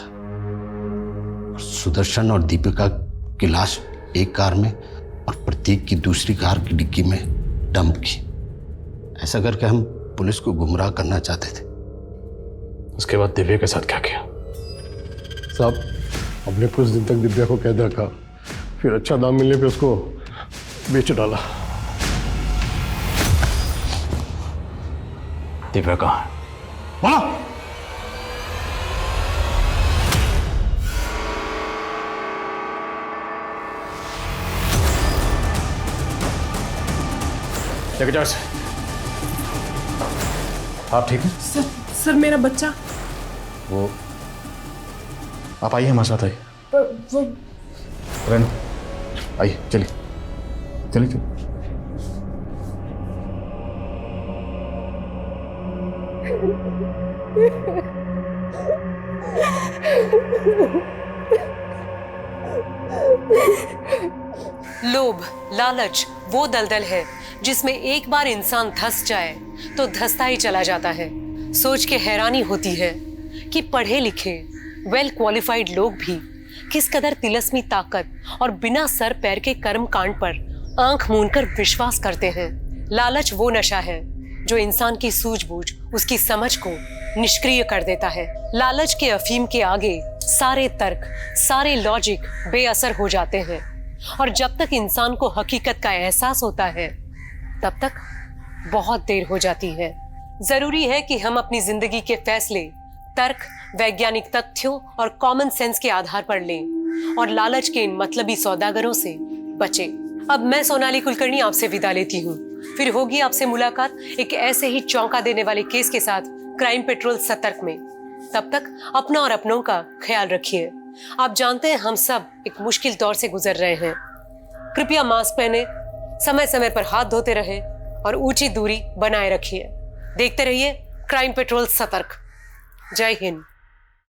सुदर्शन और दीपिका की लाश एक कार में और प्रतीक की दूसरी कार की डिक्की में डंप की। ऐसा करके हम पुलिस को गुमराह करना चाहते थे। उसके बाद दिव्या के साथ क्या किया? साहब हमने कुछ दिन तक दिव्या को कैद रखा, फिर अच्छा दाम मिलने पे उसको बेच डाला। दिव्या कहाँ है? बोलो। लेके जाओ इसे। आप ठीक हैं? सर मेरा बच्चा। वो आप आइए हमारे साथ, आइए। वो रेनो आइए, चलिए चलिए चलिए। लोभ, लालच वो दलदल है जिसमें एक बार इंसान धंस जाए तो धंसता ही चला जाता है। सोच के हैरानी होती है कि पढ़े लिखे वेल क्वालिफाइड लोग भी किस कदर तिलस्मी ताकत और बिना सर पैर के कर्म कांड पर आंख मूंदकर विश्वास करते हैं। लालच वो नशा है जो इंसान की सूझबूझ, उसकी समझ को निष्क्रिय कर देता है। लालच के अफीम के आगे सारे तर्क, सारे लॉजिक बेअसर हो जाते हैं और जब तक इंसान को हकीकत का एहसास होता है तब तक बहुत देर हो जाती है। जरूरी है कि हम अपनी जिंदगी के फैसले तर्क, वैज्ञानिक तथ्यों और कॉमन सेंस के आधार पर लें और लालच के इन मतलबी सौदागरों से बचें। अब मैं सोनाली कुलकर्णी आपसे विदा लेती हूँ। फिर होगी आपसे मुलाकात एक ऐसे ही चौंका देने वाले केस के साथ क्राइम पेट्रोल सतर्क में। तब तक अपना और अपनों का ख्याल रखिए। आप जानते हैं हम सब एक मुश्किल दौर से गुजर रहे हैं। कृपया मास्क पहने, समय समय पर हाथ धोते रहे और ऊंची दूरी बनाए रखिए। देखते रहिए क्राइम पेट्रोल सतर्क। जय हिंद।